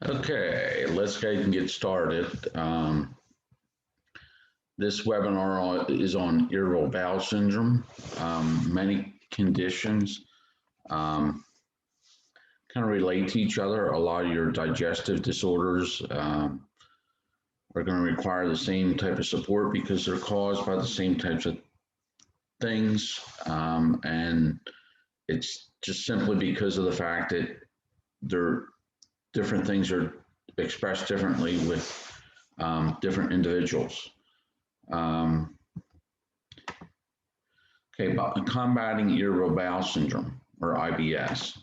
Okay, let's go ahead and get started. This webinar is on irritable bowel syndrome. Many conditions um, kind of relate to each other. A lot of your digestive disorders are going to require the same type of support because they're caused by the same types of things. And it's just simply because of the fact that they're different things are expressed differently with different individuals. Okay, combating irritable bowel syndrome, or IBS.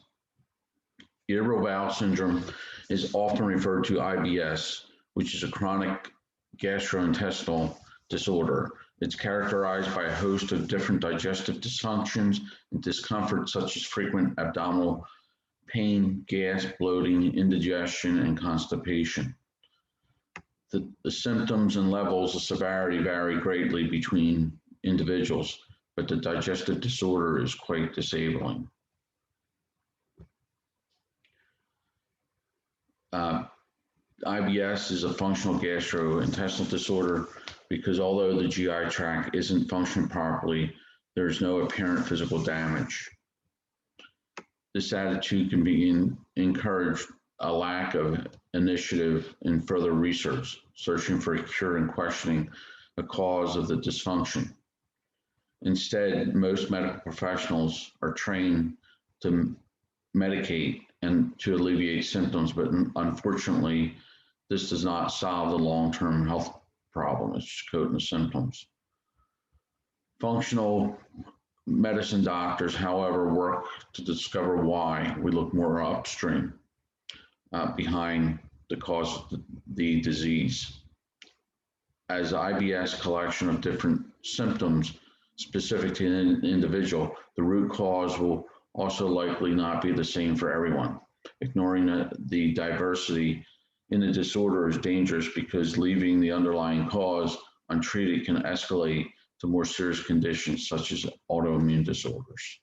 Irritable bowel syndrome is often referred to IBS, which is a chronic gastrointestinal disorder. It's characterized by a host of different digestive dysfunctions and discomfort, such as frequent abdominal pain, gas, bloating, indigestion, and constipation. The symptoms and levels of severity vary greatly between individuals, but the digestive disorder is quite disabling. IBS is a functional gastrointestinal disorder because although the GI tract isn't functioning properly, there's no apparent physical damage. This attitude can encourage a lack of initiative in further research, searching for a cure and questioning the cause of the dysfunction. Instead, most medical professionals are trained to medicate and to alleviate symptoms, but unfortunately, this does not solve the long-term health problem. It's just coating the symptoms. Functional medicine doctors, however, work to discover why. We look more upstream behind the cause of the disease. As IBS collection of different symptoms specific to an individual, the root cause will also likely not be the same for everyone. Ignoring the diversity in the disorder is dangerous because leaving the underlying cause untreated can escalate to more serious conditions such as autoimmune disorders.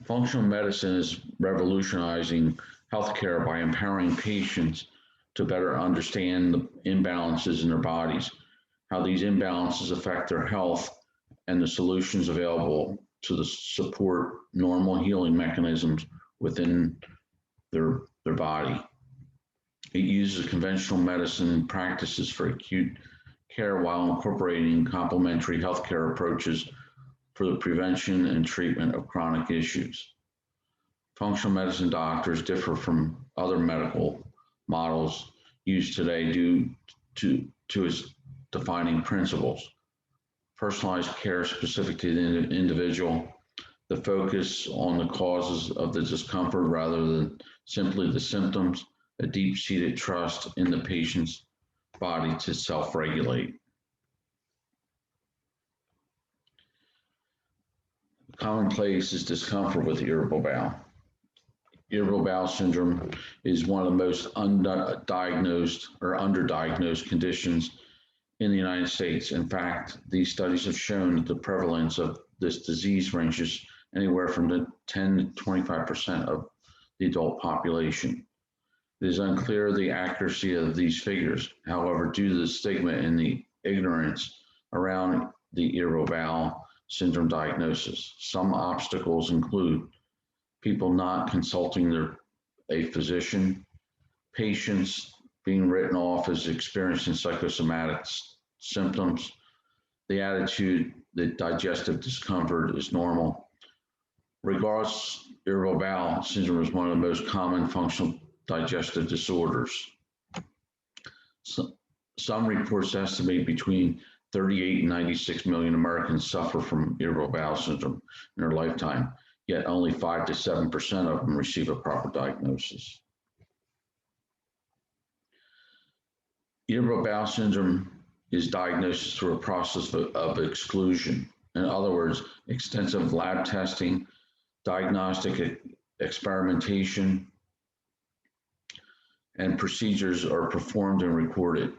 Functional medicine is revolutionizing healthcare by empowering patients to better understand the imbalances in their bodies, how these imbalances affect their health, and the solutions available to support normal healing mechanisms within their body. It uses conventional medicine practices for acute care while incorporating complementary healthcare approaches for the prevention and treatment of chronic issues. Functional medicine doctors differ from other medical models used today due to its defining principles. Personalized care specific to the individual, the focus on the causes of the discomfort rather than simply the symptoms, a deep-seated trust in the patient's body to self-regulate. Commonplace is discomfort with irritable bowel. Irritable bowel syndrome is one of the most undiagnosed or underdiagnosed conditions in the United States. In fact, these studies have shown that the prevalence of this disease ranges anywhere from 10 to 25% of the adult population. It is unclear the accuracy of these figures. However, due to the stigma and the ignorance around the irritable bowel syndrome diagnosis, some obstacles include people not consulting a physician, patients being written off as experiencing psychosomatic symptoms, the attitude that digestive discomfort is normal. Regardless, irritable bowel syndrome is one of the most common functional digestive disorders. Some reports estimate between 38 and 96 million Americans suffer from irritable bowel syndrome in their lifetime, yet only 5 to 7% of them receive a proper diagnosis. Irritable bowel syndrome is diagnosed through a process of exclusion. In other words, extensive lab testing, diagnostic experimentation, and procedures are performed and recorded.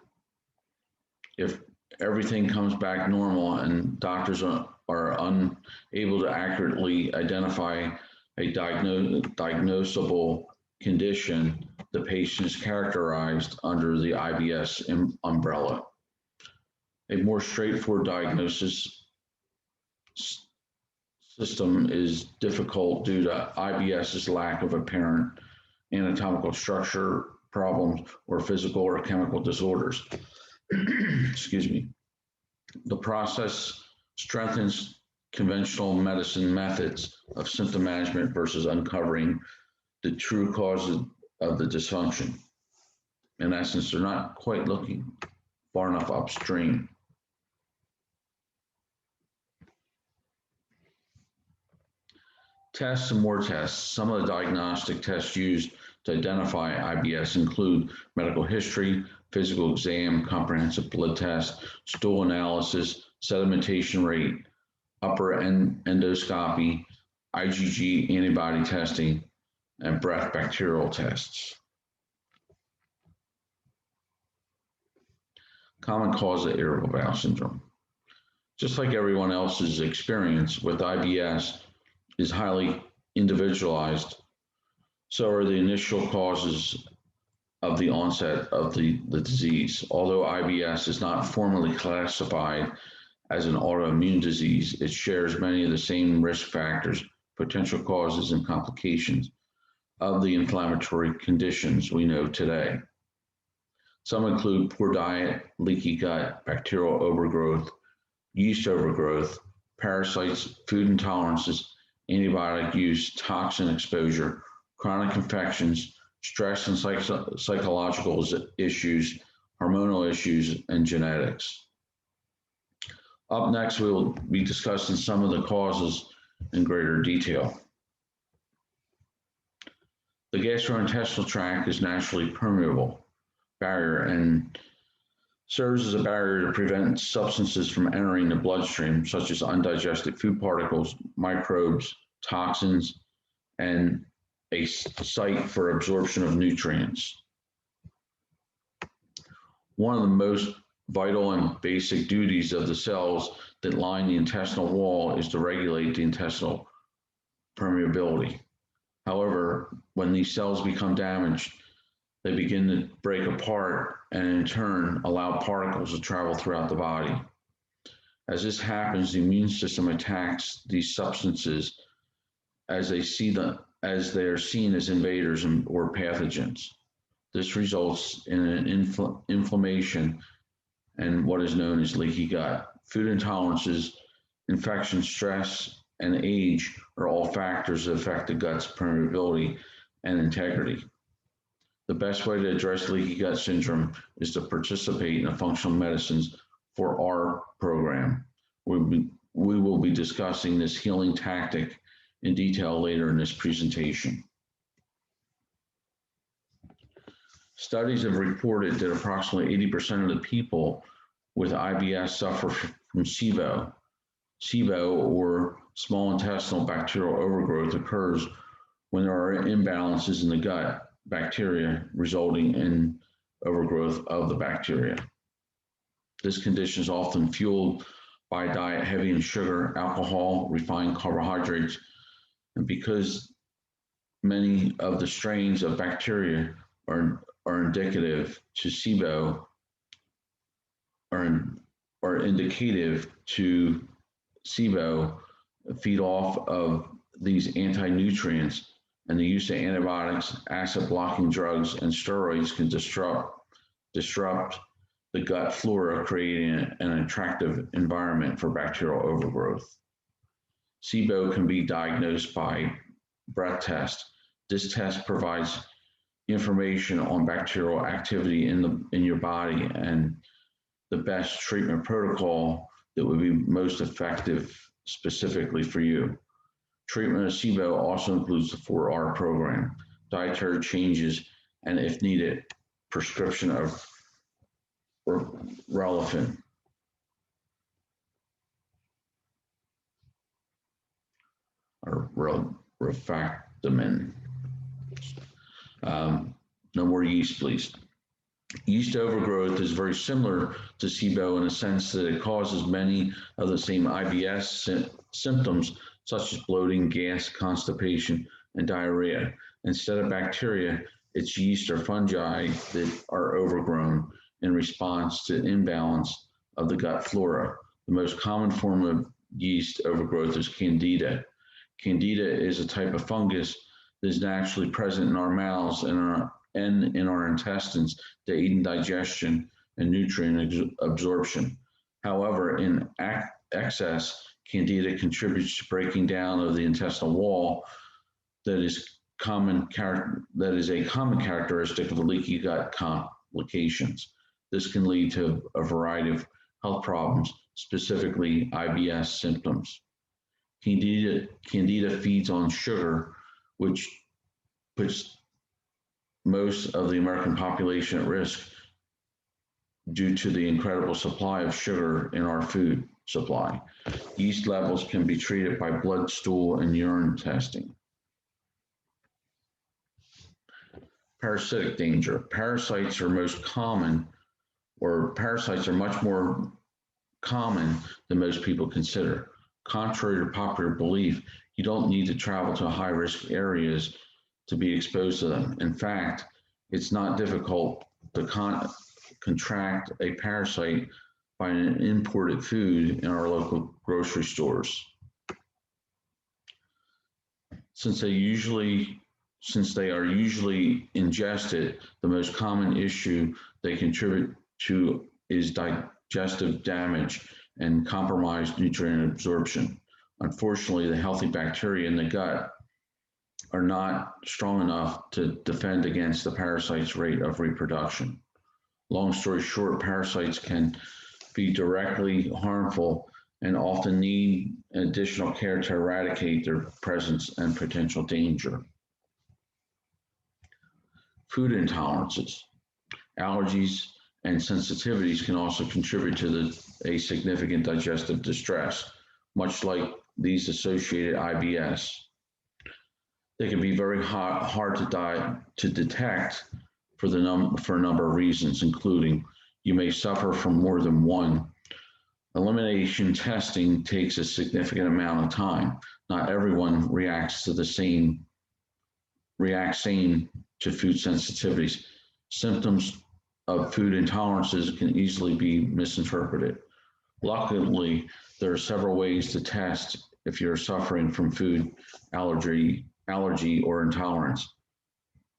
If everything comes back normal and doctors are unable to accurately identify a diagnosable condition, the patient is characterized under the IBS umbrella. A more straightforward diagnosis system is difficult due to IBS's lack of apparent anatomical structure problems or physical or chemical disorders. Excuse me. The process strengthens conventional medicine methods of symptom management versus uncovering the true causes of the dysfunction. In essence, they're not quite looking far enough upstream. Tests and more tests. Some of the diagnostic tests used to identify IBS include medical history, physical exam, comprehensive blood test, stool analysis, sedimentation rate, upper endoscopy, IgG antibody testing, and breath bacterial tests. Common cause of irritable bowel syndrome. Just like everyone else's experience with IBS is highly individualized, so are the initial causes of the onset of the disease. Although IBS is not formally classified as an autoimmune disease, it shares many of the same risk factors, potential causes, and complications of the inflammatory conditions we know today. Some include poor diet, leaky gut, bacterial overgrowth, yeast overgrowth, parasites, food intolerances, antibiotic use, toxin exposure, chronic infections, stress and psychological issues, hormonal issues, and genetics. Up next, we will be discussing some of the causes in greater detail. The gastrointestinal tract is naturally permeable barrier and serves as a barrier to prevent substances from entering the bloodstream, such as undigested food particles, microbes, toxins, and a site for absorption of nutrients. One of the most vital and basic duties of the cells that line the intestinal wall is to regulate the intestinal permeability. However, when these cells become damaged, they begin to break apart and in turn allow particles to travel throughout the body. As this happens, the immune system attacks these substances as they are seen as invaders or pathogens. This results in an inflammation and what is known as leaky gut. Food intolerances, infection, stress, and age are all factors that affect the gut's permeability and integrity. The best way to address leaky gut syndrome is to participate in the functional medicines for our program. We will be discussing this healing tactic in detail later in this presentation. Studies have reported that approximately 80% of the people with IBS suffer from SIBO. SIBO, or small intestinal bacterial overgrowth, occurs when there are imbalances in the gut bacteria, resulting in overgrowth of the bacteria. This condition is often fueled by a diet heavy in sugar, alcohol, refined carbohydrates, and because many of the strains of bacteria are indicative to SIBO, are indicative to SIBO, feed off of these anti-nutrients, and the use of antibiotics, acid-blocking drugs, and steroids can disrupt the gut flora, creating an attractive environment for bacterial overgrowth. SIBO can be diagnosed by breath test. This test provides information on bacterial activity in your body and the best treatment protocol that would be most effective specifically for you. Treatment of SIBO also includes the 4R program, dietary changes, and if needed, prescription of relevant. Or rifaximin. No more yeast, please. Yeast overgrowth is very similar to SIBO in the sense that it causes many of the same IBS symptoms such as bloating, gas, constipation, and diarrhea. Instead of bacteria, it's yeast or fungi that are overgrown in response to imbalance of the gut flora. The most common form of yeast overgrowth is Candida. Candida is a type of fungus that is naturally present in our mouths and in our intestines to aid in digestion and nutrient absorption. However, in excess, Candida contributes to breaking down of the intestinal wall that is a common characteristic of leaky gut complications. This can lead to a variety of health problems, specifically IBS symptoms. Candida feeds on sugar, which puts most of the American population at risk due to the incredible supply of sugar in our food supply. Yeast levels can be treated by blood, stool, and urine testing. Parasitic danger. Parasites are much more common than most people consider. Contrary to popular belief, you don't need to travel to high-risk areas to be exposed to them. In fact, it's not difficult to contract a parasite by an imported food in our local grocery stores. Since they are usually ingested, the most common issue they contribute to is digestive damage and compromised nutrient absorption. Unfortunately, the healthy bacteria in the gut are not strong enough to defend against the parasite's rate of reproduction. Long story short, parasites can be directly harmful and often need additional care to eradicate their presence and potential danger. Food intolerances, allergies, and sensitivities can also contribute to a significant digestive distress, much like these associated IBS. They can be very hard to detect for a number of reasons, including you may suffer from more than one. Elimination testing takes a significant amount of time. Not everyone reacts same to food sensitivities. Symptoms of food intolerances can easily be misinterpreted. Luckily, there are several ways to test if you're suffering from food allergy or intolerance.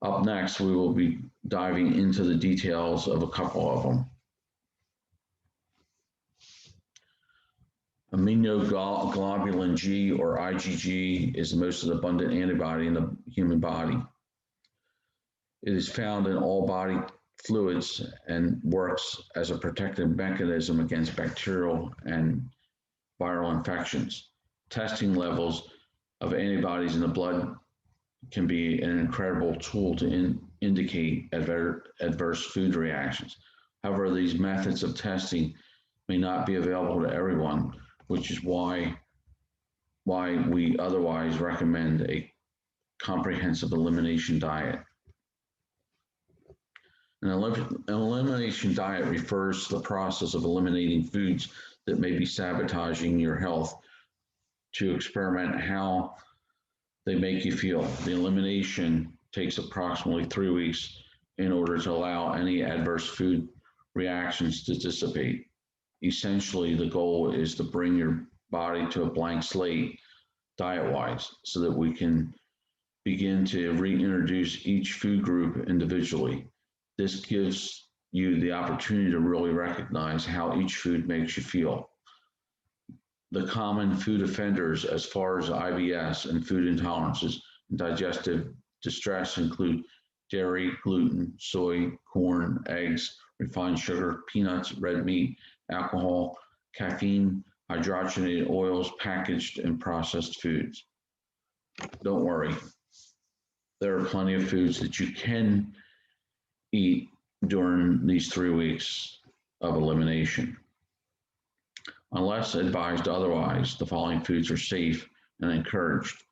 Up next, we will be diving into the details of a couple of them. Immunoglobulin G, or IgG, is the most abundant antibody in the human body. It is found in all body fluids and works as a protective mechanism against bacterial and viral infections. Testing levels of antibodies in the blood can be an incredible tool to indicate adverse food reactions. However, these methods of testing may not be available to everyone, which is why we otherwise recommend a comprehensive elimination diet. An elimination diet refers to the process of eliminating foods that may be sabotaging your health to experiment how they make you feel. The elimination takes approximately 3 weeks in order to allow any adverse food reactions to dissipate. Essentially, the goal is to bring your body to a blank slate diet-wise so that we can begin to reintroduce each food group individually. This gives you the opportunity to really recognize how each food makes you feel. The common food offenders as far as IBS and food intolerances and digestive distress include dairy, gluten, soy, corn, eggs, refined sugar, peanuts, red meat, alcohol, caffeine, hydrogenated oils, packaged and processed foods. Don't worry, there are plenty of foods that you can eat during these 3 weeks of elimination. Unless advised otherwise, the following foods are safe and encouraged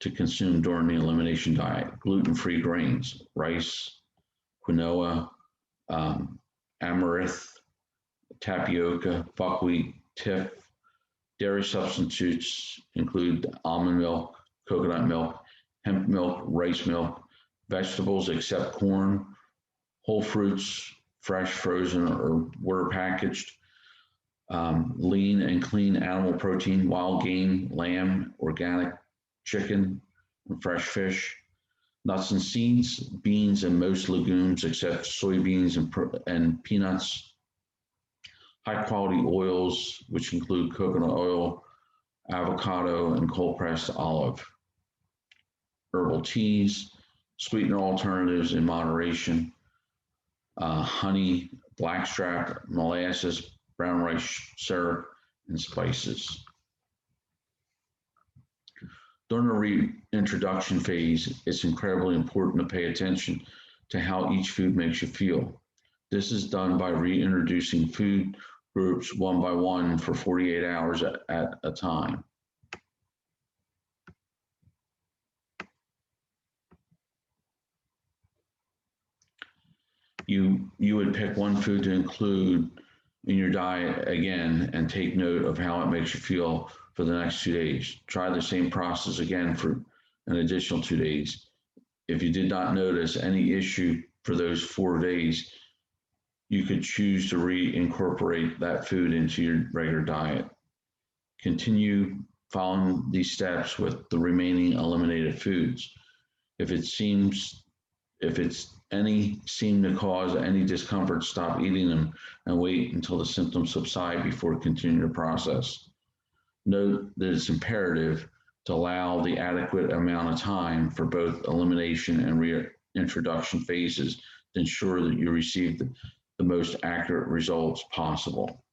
to consume during the elimination diet: gluten-free grains, rice, quinoa, amaranth, tapioca, buckwheat, teff, Dairy substitutes include almond milk, coconut milk, hemp milk, rice milk, vegetables except corn, whole fruits, fresh, frozen, or were packaged, lean and clean animal protein, wild game, lamb, organic chicken, and fresh fish, nuts and seeds, beans, and most legumes except soybeans and peanuts, high quality oils, which include coconut oil, avocado, and cold pressed olive, herbal teas, sweetener alternatives in moderation, honey, blackstrap, molasses, brown rice syrup, and spices. During the reintroduction phase, it's incredibly important to pay attention to how each food makes you feel. This is done by reintroducing food groups one by one for 48 hours at a time. You would pick one food to include in your diet again and take note of how it makes you feel for the next 2 days. Try the same process again for an additional 2 days. If you did not notice any issue for those 4 days, you could choose to reincorporate that food into your regular diet. Continue following these steps with the remaining eliminated foods. If any seem to cause any discomfort, stop eating them and wait until the symptoms subside before continuing the process. Note that it's imperative to allow the adequate amount of time for both elimination and reintroduction phases to ensure that you receive the most accurate results possible.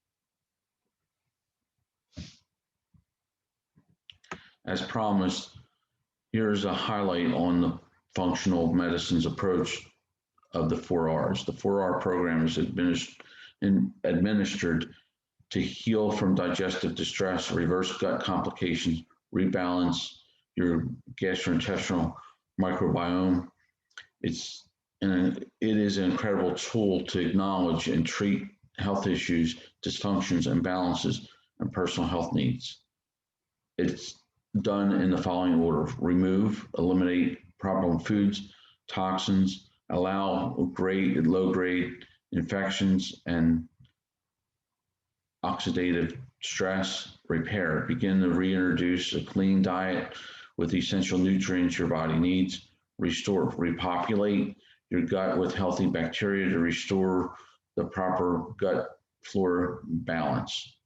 As promised, here's a highlight on the functional medicine's approach of the 4Rs. The 4R program is administered to heal from digestive distress, reverse gut complications, rebalance your gastrointestinal microbiome. It is an incredible tool to acknowledge and treat health issues, dysfunctions, imbalances, and personal health needs. It's done in the following order: remove, eliminate problem foods, toxins, allow low-grade infections and oxidative stress, repair. Begin to reintroduce a clean diet with essential nutrients your body needs. Restore, repopulate your gut with healthy bacteria to restore the proper gut flora balance.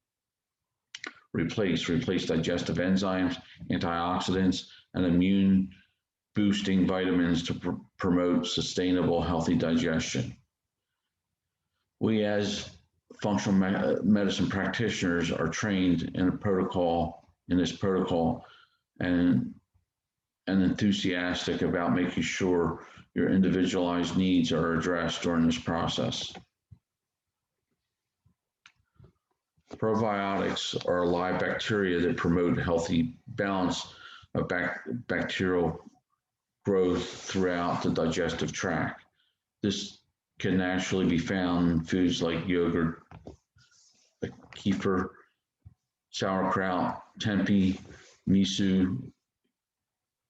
Replace digestive enzymes, antioxidants, and immune boosting vitamins to promote sustainable, healthy digestion. We as functional medicine practitioners are trained in this protocol and enthusiastic about making sure your individualized needs are addressed during this process. Probiotics are live bacteria that promote healthy balance of bacterial growth throughout the digestive tract. This can naturally be found in foods like yogurt, kefir, sauerkraut, tempeh, miso,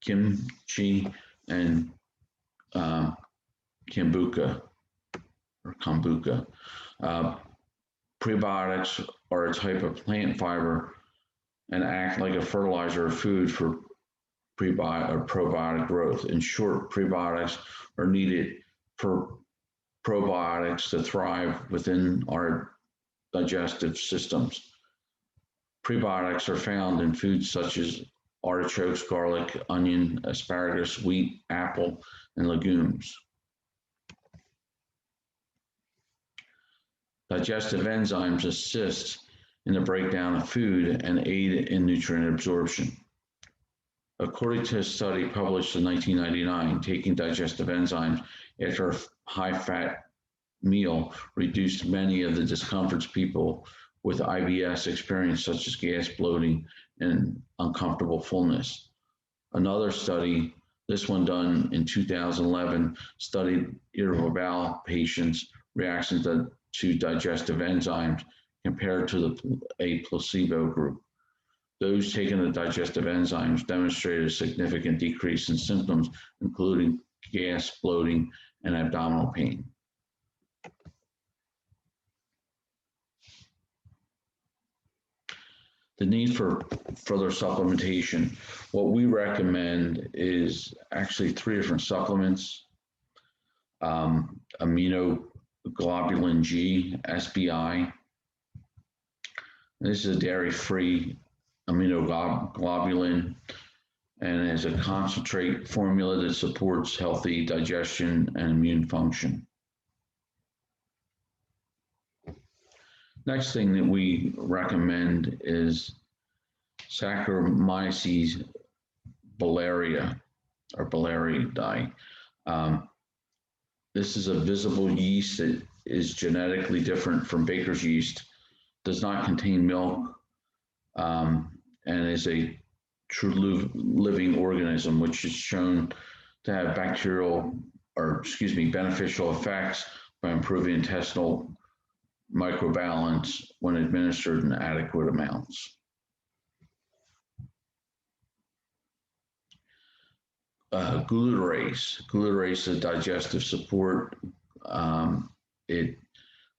kimchi, and kombucha. Prebiotics are a type of plant fiber and act like a fertilizer of food for probiotic growth. In short, prebiotics are needed for probiotics to thrive within our digestive systems. Prebiotics are found in foods such as artichokes, garlic, onion, asparagus, wheat, apple, and legumes. Digestive enzymes assist in the breakdown of food and aid in nutrient absorption. According to a study published in 1999, taking digestive enzymes after a high-fat meal reduced many of the discomforts people with IBS experience, such as gas, bloating, and uncomfortable fullness. Another study, this one done in 2011, studied irritable bowel patients' reactions to digestive enzymes compared to a placebo group. Those taking the digestive enzymes demonstrated a significant decrease in symptoms, including gas, bloating, and abdominal pain. The need for further supplementation. What we recommend is actually 3 different supplements. Immunoglobulin G, SBI. This is a dairy-free immunoglobulin and is a concentrate formula that supports healthy digestion and immune function. Next thing that we recommend is Saccharomyces boulardii or boulardii. This is a visible yeast that is genetically different from baker's yeast, does not contain milk, and is a true living organism, which is shown to have beneficial effects by improving intestinal microbalance when administered in adequate amounts. Glutarase. Glutarase is digestive support.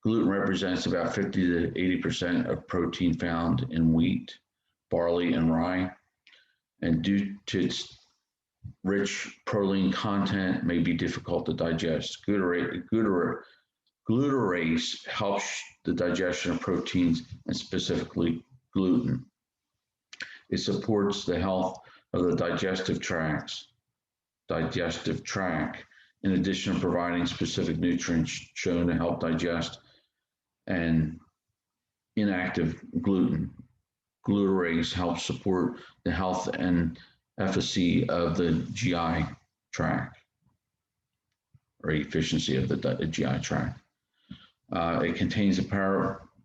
Gluten represents about 50 to 80% of protein found in wheat, barley, and rye. And due to its rich protein content, may be difficult to digest. Glutarase helps the digestion of proteins and specifically gluten. It supports the health of the digestive tract, in addition to providing specific nutrients shown to help digest and inactive gluten. Glutarase helps support the health and efficacy of the GI tract, or efficiency of the GI tract. It contains a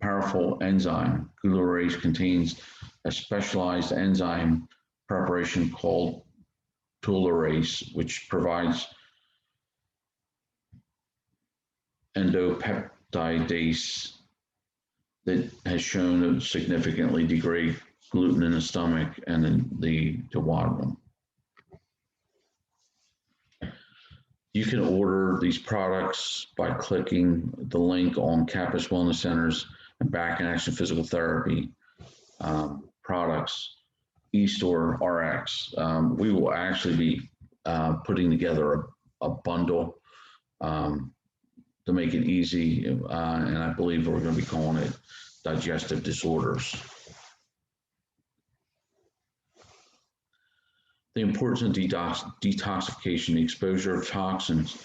powerful enzyme. Glutarase contains a specialized enzyme preparation called telomerase, which provides endopeptidase that has shown to significantly degrade gluten in the stomach and in the duodenum. You can order these products by clicking the link on Campus Wellness Centers and Back in Action Physical Therapy products, eStore RX. We will actually be putting together a bundle to make it easy, and I believe we're going to be calling it digestive disorders. The importance of detoxification. The exposure of toxins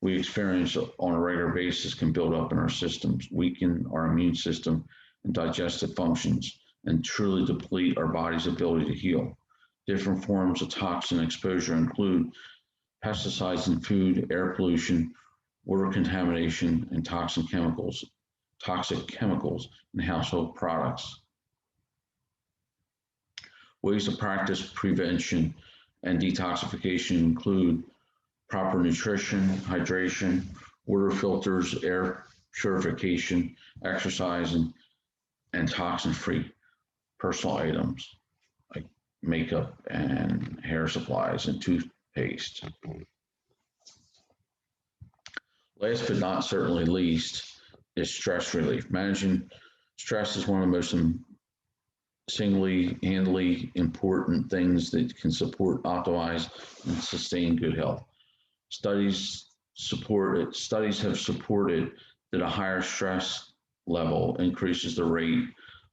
we experience on a regular basis can build up in our systems, weaken our immune system and digestive functions, and truly deplete our body's ability to heal. Different forms of toxin exposure include pesticides in food, air pollution, water contamination, and toxic chemicals in household products. Ways to practice prevention and detoxification include proper nutrition, hydration, water filters, air purification, exercise, and toxin-free personal items like makeup and hair supplies and toothpaste. Last but not certainly least is stress relief. Managing stress is one of the most single-handedly important things that can support, optimize, and sustain good health. Studies have supported that a higher stress level increases the rate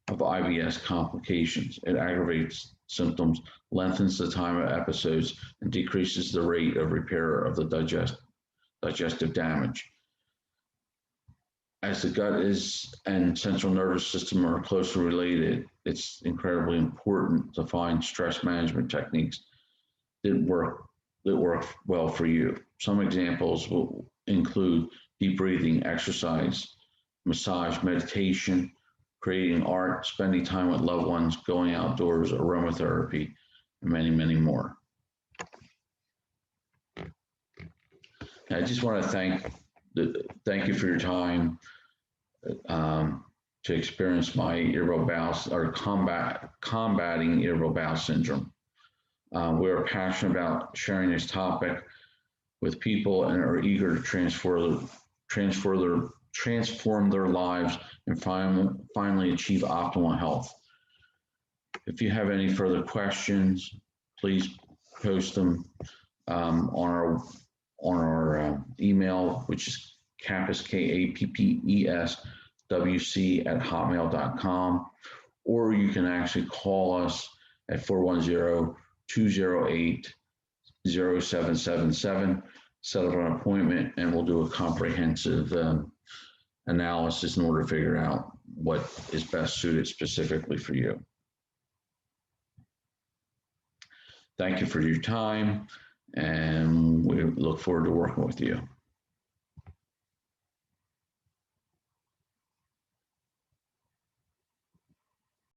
of IBS complications. It aggravates symptoms, lengthens the time of episodes, and decreases the rate of repair of the digestive damage. As the gut and central nervous system are closely related, it's incredibly important to find stress management techniques that work well for you. Some examples will include deep breathing, exercise, massage, meditation, creating art, spending time with loved ones, going outdoors, aromatherapy, and many, many more. I just want to thank you for your time. to experience my irritable bowel or combating irritable bowel syndrome. We're passionate about sharing this topic with people and are eager to transform their lives and finally achieve optimal health. If you have any further questions, please post them on our email, which is Kappes, KAPPESWC@hotmail.com, or you can actually call us at 410-208-0777, set up an appointment, and we'll do a comprehensive analysis in order to figure out what is best suited specifically for you. Thank you for your time, and we look forward to working with you.